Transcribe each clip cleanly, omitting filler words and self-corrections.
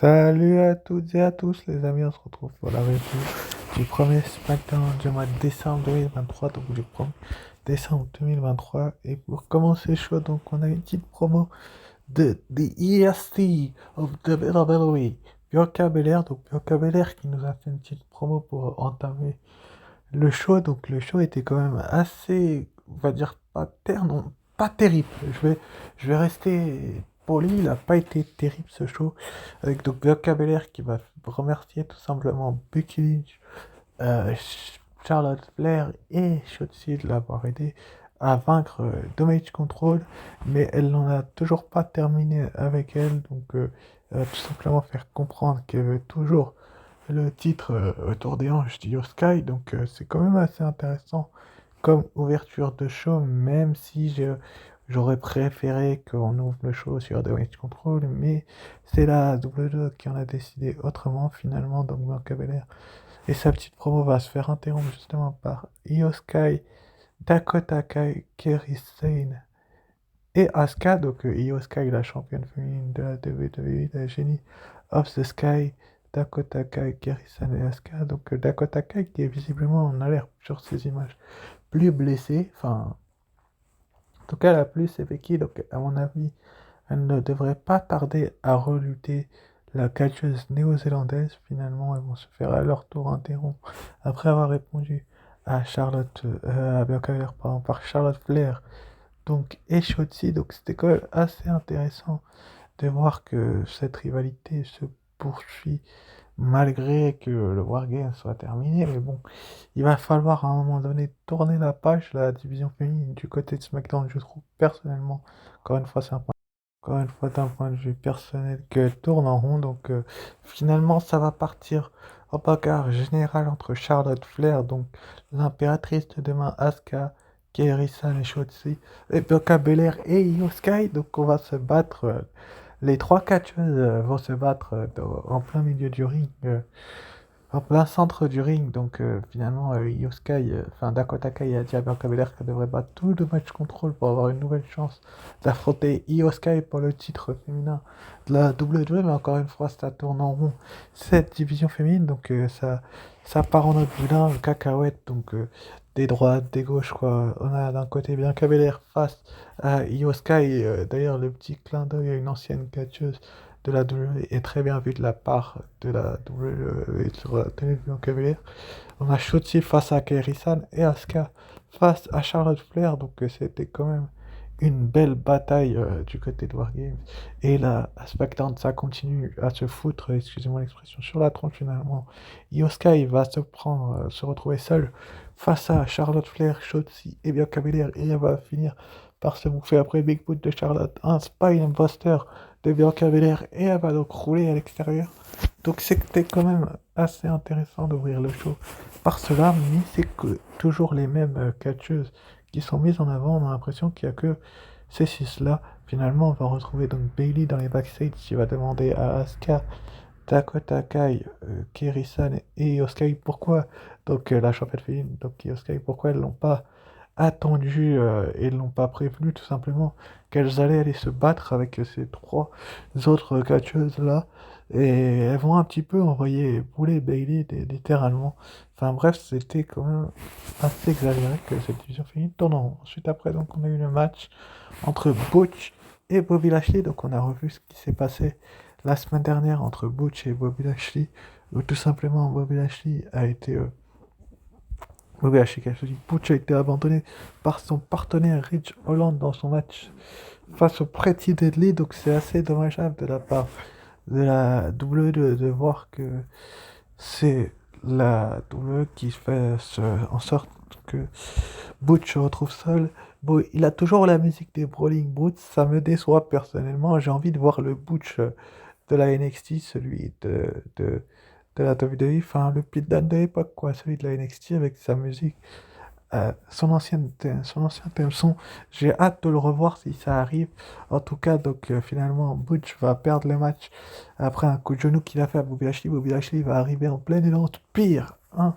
Salut à toutes et à tous les amis, on se retrouve pour la review du premier SmackDown du mois de décembre 2023, donc du 1er décembre 2023. Et pour commencer chaud, donc on a une petite promo de The EST of the WWE, Bianca Belair, donc Bianca Belair qui nous a fait une petite promo pour entamer le show. Donc le show était quand même assez, on va dire non, pas terrible. Je vais rester poli, il n'a pas été terrible ce show. Avec donc Bianca Belair qui va remercier tout simplement Becky Lynch, Charlotte Flair et Shotzi de l'avoir aidé à vaincre Damage Control, mais elle n'en a toujours pas terminé avec elle, donc elle va tout simplement faire comprendre qu'elle veut toujours le titre autour des hanches d'Io Sky, donc c'est quand même assez intéressant comme ouverture de show, même si j'aurais préféré qu'on ouvre le show sur The Damage Control, mais c'est la WWE qui en a décidé autrement finalement, donc Bianca Belair et sa petite promo va se faire interrompre justement par Io Sky, Dakota Kai, Kairi Sane et Asuka, donc Io Sky, la championne féminine de la WWE, la génie of the Sky, Dakota Kai, Kairi Sane et Asuka. Donc Dakota Kai qui est visiblement en alerte sur ces images, plus blessée, enfin en tout cas elle a plus c'est Becky, donc à mon avis elle ne devrait pas tarder à relutter la catcheuse néo-zélandaise. Finalement elles vont se faire à leur tour interrompre après avoir répondu à à Bianca Belair, pardon, par Charlotte Flair donc et Shotzi. Donc c'était quand même assez intéressant de voir que cette rivalité se poursuit malgré que le Wargame soit terminé. Mais bon, il va falloir à un moment donné tourner la page. La division féminine du côté de SmackDown, je trouve personnellement, encore une fois, encore une fois d'un point de vue personnel, qu'elle tourne en rond. Donc finalement, ça va partir en bagarre générale entre Charlotte Flair, donc l'impératrice de demain, Asuka, Kairi Sane et Shotzi, et Bianca Belair et Io Sky. Donc on va se battre. Les trois catcheuses vont se battre en plein milieu du ring, en plein centre du ring. Donc finalement, Io Sky, enfin Dakota Kai a dit à Bianca Belair qu'elle devrait battre tout le match contrôle pour avoir une nouvelle chance d'affronter Io Sky pour le titre féminin de la WWE. Mais encore une fois, ça tourne en rond cette division féminine. Donc ça part en autre boudin, en cacahuète. Donc des droites, des gauches, quoi. On a d'un côté Bianca Belair face à Io Sky. D'ailleurs, le petit clin d'œil à une ancienne catcheuse de la WWE est très bien vu de la part de la WWE sur la télé de Bianca Belair. On a Shotzi face à Kairi Sane et Asuka face à Charlotte Flair. Donc c'était quand même une belle bataille du côté de Wargames. Et là, à SmackDown, ça continue à se foutre, excusez-moi l'expression, sur la tronche finalement. Io Sky va se retrouver seule face à Charlotte Flair, Shotzi et Bianca Belair. Et elle va finir par se bouffer après Big Boot de Charlotte, un Spine Buster de Bianca Belair. Et elle va donc rouler à l'extérieur. Donc c'était quand même assez intéressant d'ouvrir le show par cela, mais c'est que toujours les mêmes catcheuses qui sont mises en avant. On a l'impression qu'il n'y a que ces six-là. Finalement, on va retrouver donc Bayley dans les backstage qui va demander à Asuka, Dakota Kai, Kairi Sane et Io Sky pourquoi, donc la championne féminine, donc Io Sky, pourquoi elles l'ont pas attendu et l'ont pas prévenu tout simplement qu'elles allaient aller se battre avec ces trois autres catcheuses là, et elles vont un petit peu envoyer bouler Bayley littéralement. Enfin bref, c'était quand même assez exagéré que cette division féminine tourne en rond. Ensuite après, donc on a eu le match entre Butch et Bobby Lashley. Donc on a revu ce qui s'est passé la semaine dernière entre Butch et Bobby Lashley, où tout simplement Bobby Lashley, je dis, Butch a été abandonné par son partenaire Rich Holland dans son match face au Pretty Deadly. Donc c'est assez dommageable de la part de la WWE de voir que c'est la WWE qui fait en sorte que Butch se retrouve seul. Bon, il a toujours la musique des Brawling Brutes, ça me déçoit personnellement. J'ai envie de voir le Butch de la NXT, celui de la WWE, enfin le Pete Dunne de l'époque, quoi, celui de la NXT avec sa musique, son ancien thème son. J'ai hâte de le revoir si ça arrive. En tout cas, donc finalement, Butch va perdre le match après un coup de genou qu'il a fait à Bobby Lashley. Bobby Lashley va arriver en plein élan, pire, 1,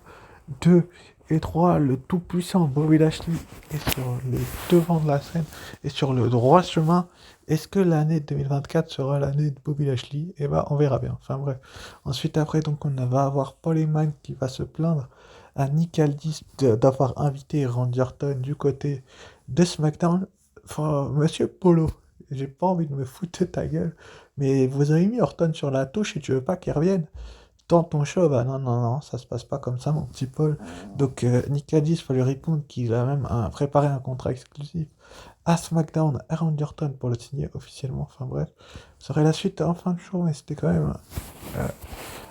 2, Et 3, le tout-puissant Bobby Lashley est sur le devant de la scène et sur le droit chemin. Est-ce que l'année 2024 sera l'année de Bobby Lashley? Eh ben, on verra bien. Enfin bref. Ensuite, après, donc, on va avoir Paul Heyman qui va se plaindre à Nick Aldis d'avoir invité Randy Orton du côté de SmackDown. Enfin, Monsieur Polo, j'ai pas envie de me foutre de ta gueule, mais vous avez mis Orton sur la touche et tu veux pas qu'il revienne? Dans ton show, bah non, non, non, ça se passe pas comme ça, mon petit Paul. Donc, Nick Aldis va lui répondre qu'il a même préparé un contrat exclusif à SmackDown, à Randy Orton pour le signer officiellement. Enfin bref, ça serait la suite en fin de show, mais c'était quand même euh,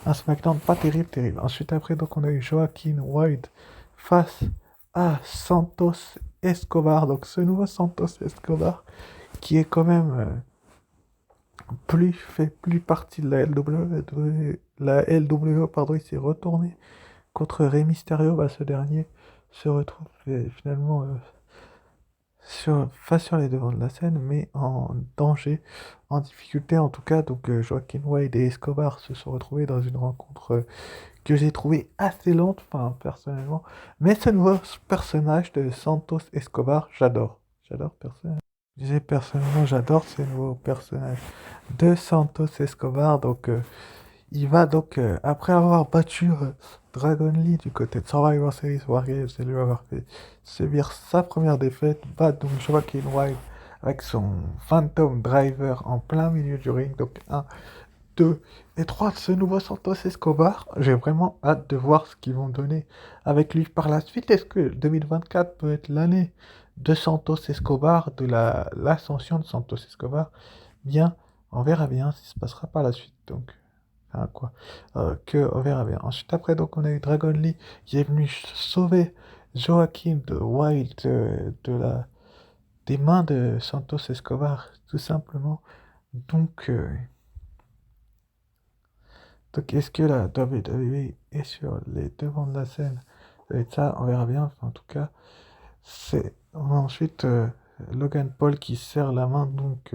un SmackDown pas terrible, terrible. Ensuite, après, donc, on a eu Joaquin Wilde face à Santos Escobar. Donc, ce nouveau Santos Escobar qui est quand même fait plus partie de la LW. La LW, pardon, il s'est retourné contre Rey Mysterio. Bah, ce dernier se retrouve finalement face sur les devants de la scène, mais en danger, en difficulté en tout cas. Donc Joaquin Wilde et Escobar se sont retrouvés dans une rencontre que j'ai trouvée assez lente, enfin personnellement. Mais ce nouveau personnage de Santos Escobar, j'adore. J'adore personnellement. Je disais personnellement, j'adore ce nouveau personnage de Santos Escobar. Donc il va donc, après avoir battu Dragon Lee du côté de Survivor Series Wargames et lui avoir fait subir sa première défaite, battre donc Joaquin Wilde avec son Phantom Driver en plein milieu du ring. Donc 1, 2 et 3 de ce nouveau Santos Escobar. J'ai vraiment hâte de voir ce qu'ils vont donner avec lui par la suite. Est-ce que 2024 peut être l'année de Santos Escobar, de l'ascension de Santos Escobar? Bien, on verra bien ce qui se passera par la suite. Donc. Hein, quoi. On verra bien. Ensuite, après, donc, on a eu Dragon Lee qui est venu sauver Joaquin de Wild des mains de Santos Escobar, tout simplement. Donc, est-ce que la WWE est sur les devants de la scène? Et ça, on verra bien. Enfin, en tout cas, on a ensuite Logan Paul qui serre la main donc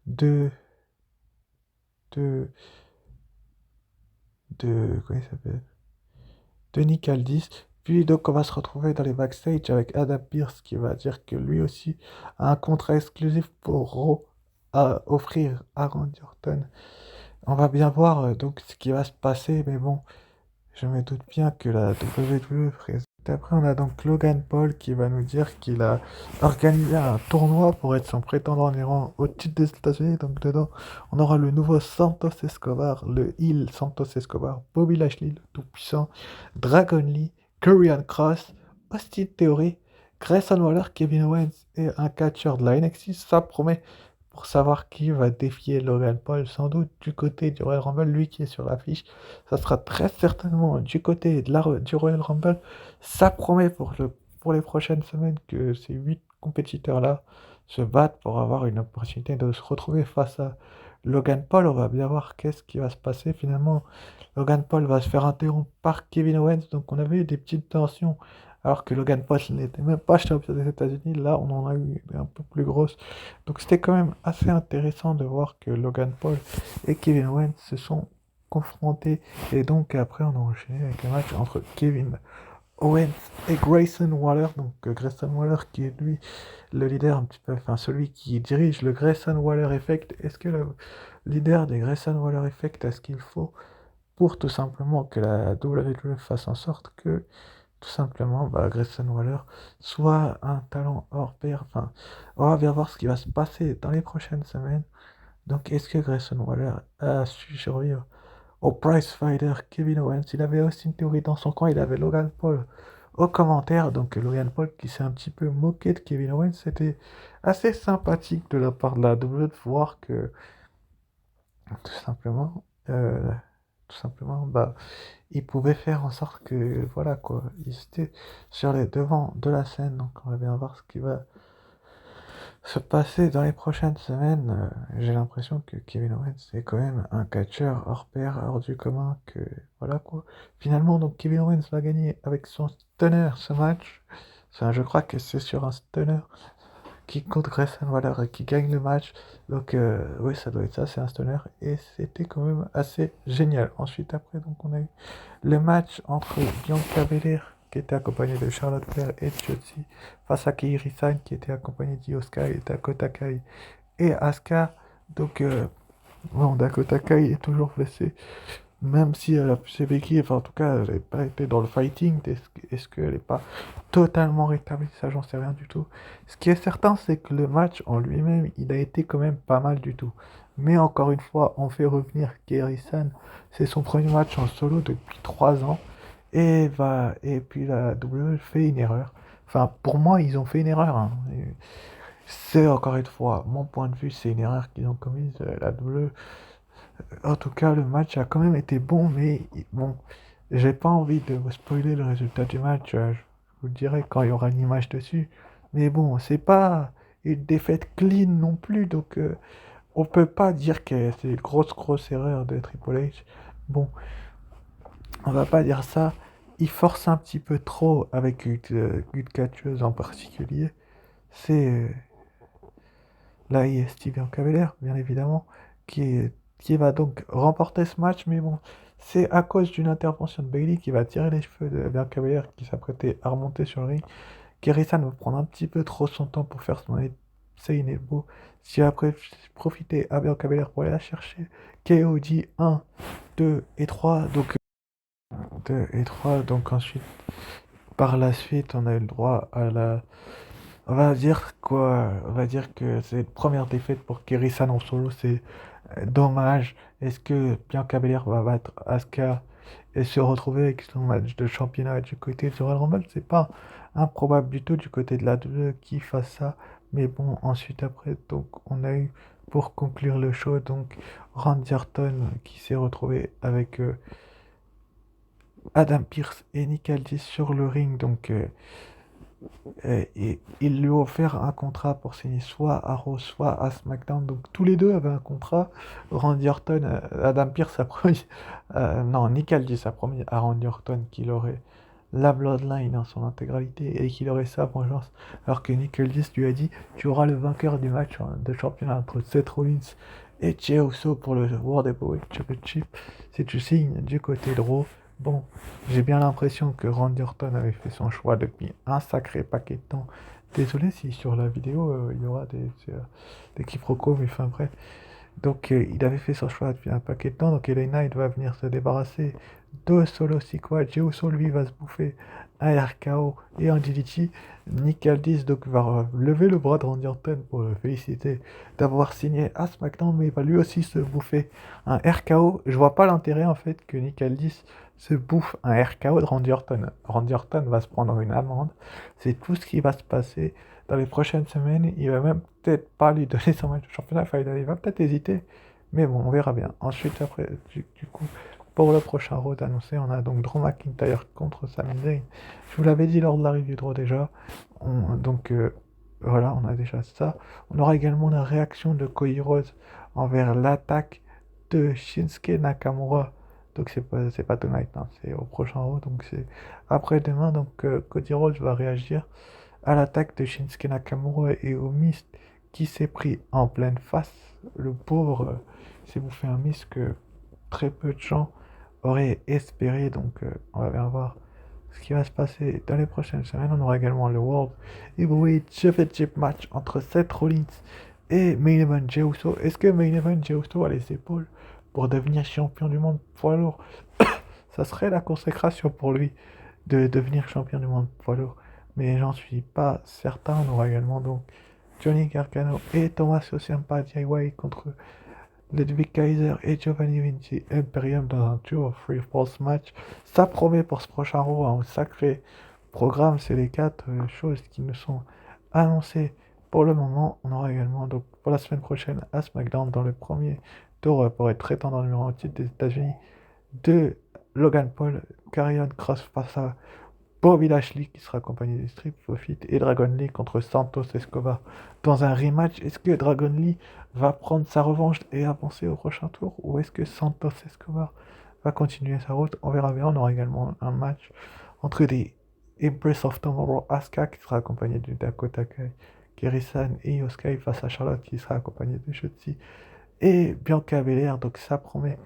de, de, comment il s'appelle? De Nick Aldis. Puis donc on va se retrouver dans les backstage avec Adam Pearce qui va dire que lui aussi a un contrat exclusif pour Raw à offrir à Randy Orton. On va bien voir donc ce qui va se passer, mais bon, je me doute bien que la WWE ferait ça. Après, on a donc Logan Paul qui va nous dire qu'il a organisé un tournoi pour être son prétendant en Iran au titre des États-Unis. Donc, dedans, on aura le nouveau Santos Escobar, le heel Santos Escobar, Bobby Lashley, le tout-puissant, Dragon Lee, Karrion Kross, Austin Theory, Grayson Waller, Kevin Owens et un catcheur de la NXT. Ça promet pour savoir qui va défier Logan Paul, sans doute du côté du Royal Rumble, lui qui est sur l'affiche. Ça sera très certainement du côté du Royal Rumble. Ça promet pour les prochaines semaines que ces 8 compétiteurs-là se battent pour avoir une opportunité de se retrouver face à Logan Paul. On va bien voir qu'est-ce qui va se passer. Finalement, Logan Paul va se faire interrompre par Kevin Owens. Donc on avait eu des petites tensions alors que Logan Paul n'était même pas champion des États-Unis. Là, on en a eu un peu plus grosses. Donc c'était quand même assez intéressant de voir que Logan Paul et Kevin Owens se sont confrontés. Et donc après, on a enchaîné avec un match entre Kevin Owens et Grayson Waller. Donc Grayson Waller qui est lui le leader un petit peu, enfin celui qui dirige le Grayson Waller Effect. Est-ce que le leader des Grayson Waller Effect a ce qu'il faut pour tout simplement que la WWE fasse en sorte que tout simplement Grayson Waller soit un talent hors pair? Enfin, on va bien voir ce qui va se passer dans les prochaines semaines. Donc est-ce que Grayson Waller a su survivre au prize fighter Kevin Owens? Il avait Austin Theory dans son coin, il avait Logan Paul au commentaire. Donc Logan Paul qui s'est un petit peu moqué de Kevin Owens. C'était assez sympathique de la part de la WWE de voir que tout simplement, euh, il pouvait faire en sorte que, voilà quoi, il était sur les devants de la scène. Donc on va bien voir ce qui va se passer dans les prochaines semaines. J'ai l'impression que Kevin Owens est quand même un catcheur hors pair, hors du commun, que voilà quoi. Finalement, donc Kevin Owens va gagner avec son stunner ce match. Enfin, je crois que c'est sur un stunner qui contre Grayson Waller et qui gagne le match. Donc oui, ça doit être ça, c'est un stunner. Et c'était quand même assez génial. Ensuite, après, donc on a eu le match entre Bianca Belair qui était accompagnée de Charlotte Flair et Shotzi, face à Kairi-San, qui était accompagnée d'Io Sky, Dakota Kai et Asuka. Donc, bon, Dakota Kai est toujours blessée, même si elle a ses béquilles, enfin, en tout cas, elle n'a pas été dans le fighting. Est-ce qu'elle n'est pas totalement rétablie? Ça, j'en sais rien du tout. Ce qui est certain, c'est que le match en lui-même, il a été quand même pas mal du tout. Mais encore une fois, on fait revenir Kairi-San. C'est son premier match en solo depuis 3 ans. Et puis la WWE fait une erreur. Enfin, pour moi, ils ont fait une erreur, hein. C'est encore une fois, mon point de vue, c'est une erreur qu'ils ont commise, la WWE. En tout cas, le match a quand même été bon, mais bon, j'ai pas envie de vous spoiler le résultat du match. Je vous le dirai quand il y aura une image dessus. Mais bon, c'est pas une défaite clean non plus, donc on peut pas dire que c'est une grosse erreur de Triple H. Bon, on va pas dire ça. Il force un petit peu trop avec une catcheuse en particulier. C'est la IST Bianca Belair, bien évidemment, qui va donc remporter ce match. Mais bon, c'est à cause d'une intervention de Bailey qui va tirer les cheveux de Bianca Belair qui s'apprêtait à remonter sur le ring. Kerry-San va prendre un petit peu trop son temps pour faire son insane elbow. Si après profiter à Bianca Belair pour aller la chercher. KOD 1, 2 et 3. Donc 2 et 3. Donc ensuite, par la suite, on a eu le droit à la. On va dire quoi? On va dire que c'est une première défaite pour Kerry-San en solo. C'est dommage. Est-ce que Bianca Belair va battre Asuka et se retrouver avec son match de championnat du côté du Royal Rumble? C'est pas improbable du tout du côté de la WWE qui fasse ça. Mais bon, ensuite après, donc on a eu pour conclure le show donc Randy Orton qui s'est retrouvé avec Adam Pearce et Nick Aldis sur le ring. Donc et il lui a offert un contrat pour signer soit à Raw, soit à SmackDown. Donc tous les deux avaient un contrat. Randy Orton, Adam Pearce a promis, non, Nick Aldis a promis à Randy Orton qu'il aurait la Bloodline en son intégralité et qu'il aurait sa vengeance. Alors que Nick Aldis lui a dit, tu auras le vainqueur du match de championnat entre Seth Rollins et Jey Uso pour le World Heavyweight Championship si tu signes du côté de Raw. Bon, j'ai bien l'impression que Randy Orton avait fait son choix depuis un sacré paquet de temps. Désolé si sur la vidéo il y aura des quiproquos, mais enfin bref. Donc il avait fait son choix depuis un paquet de temps. Donc LA Knight va venir se débarrasser de Solo Sikoa. Jey Uso lui va se bouffer un RKO et un DDT. Nick Aldis donc va lever le bras de Randy Orton pour le féliciter d'avoir signé à SmackDown, mais il va lui aussi se bouffer un RKO. Je vois pas l'intérêt en fait que Nick Aldis se bouffe un RKO de Randy Orton. Randy Orton va se prendre une amende. C'est tout ce qui va se passer dans les prochaines semaines. Il va même peut-être pas lui donner son match de championnat. Enfin, il va peut-être hésiter. Mais bon, on verra bien. Ensuite, après, du coup, pour le prochain Raw annoncé, on a donc Drew McIntyre contre Sami Zayn. Je vous l'avais dit lors de la review de Raw déjà. Donc, voilà, on a déjà ça. On aura également la réaction de Cody Rhodes envers l'attaque de Shinsuke Nakamura. Donc c'est pas tonight, hein, c'est au prochain Raw. Donc c'est après-demain. Donc Cody Rhodes va réagir à l'attaque de Shinsuke Nakamura et au mist qui s'est pris en pleine face. Le pauvre s'est bouffé un mist que très peu de gens auraient espéré. Donc on va bien voir ce qui va se passer dans les prochaines semaines. On aura également le World Heavyweight Championship match entre Seth Rollins et Main Event Jey Uso. Est-ce que Main Event Jey Uso a les épaules pour devenir champion du monde poids lourd? Ça serait la consécration pour lui de devenir champion du monde poids lourd. Mais j'en suis pas certain. On aura également donc Johnny Gargano et Thomas Ciampa DIY contre Ludwig Kaiser et Giovanni Vinci Imperium dans un Tour of Free Falls match. Ça promet pour ce prochain Raw un sacré programme. C'est les 4 choses qui nous sont annoncées pour le moment. On aura également donc pour la semaine prochaine à SmackDown dans le premier tour pour être prétendant numéro 1 titre des États-Unis de Logan Paul, Karrion Kross face à Bobby Lashley qui sera accompagné de Street Profit et Dragon Lee contre Santos Escobar dans un rematch. Est-ce que Dragon Lee va prendre sa revanche et avancer au prochain tour, ou est-ce que Santos Escobar va continuer sa route? On verra bien. On aura également un match entre des Empress of Tomorrow, Asuka qui sera accompagné de Dakota Kai, Kirisan et Io face à Charlotte qui sera accompagnée de Shotzi et Bianca Belair. Donc ça promet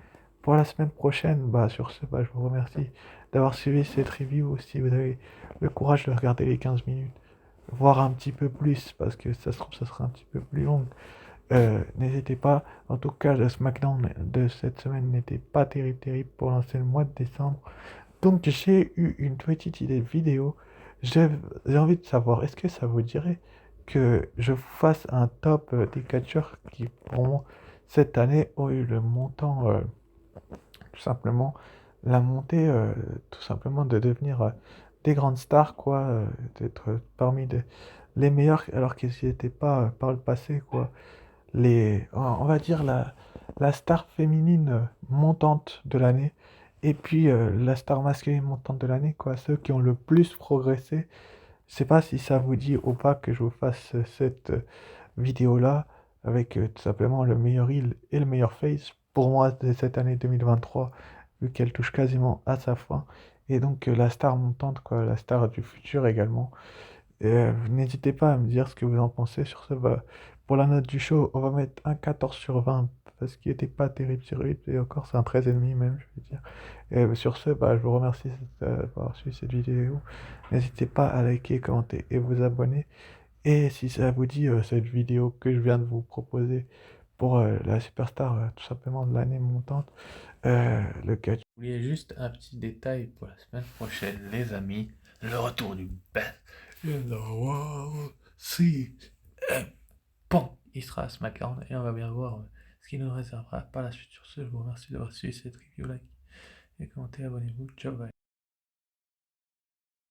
pour la semaine prochaine, bah, sur ce, bah, je vous remercie d'avoir suivi cette review. Si vous avez le courage de regarder les 15 minutes, voire un petit peu plus, parce que ça se trouve, ça sera un petit peu plus long. N'hésitez pas. En tout cas, le SmackDown de cette semaine n'était pas terrible pour lancer le mois de décembre. Donc, j'ai eu une petite idée de vidéo. J'ai j'ai envie de savoir, est-ce que ça vous dirait que je vous fasse un top des catcheurs qui, pour moi, cette année, ont eu le montant, tout simplement, la montée, tout simplement, de devenir des grandes stars, quoi, d'être parmi les meilleurs, alors qu'ils n'y étaient pas par le passé, quoi. On va dire la star féminine montante de l'année et puis la star masculine montante de l'année, quoi, ceux qui ont le plus progressé. Je sais pas si ça vous dit ou pas que je vous fasse cette vidéo-là avec tout simplement le meilleur heel et le meilleur face pour moi de cette année 2023, vu qu'elle touche quasiment à sa fin. Et donc la star montante, quoi, la star du futur également. Et, n'hésitez pas à me dire ce que vous en pensez sur ce. Bah, pour la note du show, on va mettre un 14 sur 20 parce qu'il n'était pas terrible sur 8 et encore c'est un 13,5 même, je veux dire. Et sur ce, bah, je vous remercie d'avoir suivi cette vidéo. N'hésitez pas à liker, commenter et vous abonner. Et si ça vous dit cette vidéo que je viens de vous proposer pour la superstar tout simplement de l'année montante, le catch. Oubliez juste un petit détail pour la semaine prochaine, les amis. Le retour du best. Si. Bon, il sera à SmackDown et on va bien voir ce qu'il nous réservera par la suite. Sur ce, je vous remercie d'avoir suivi cette review, like et commentez, abonnez-vous. Ciao, bye.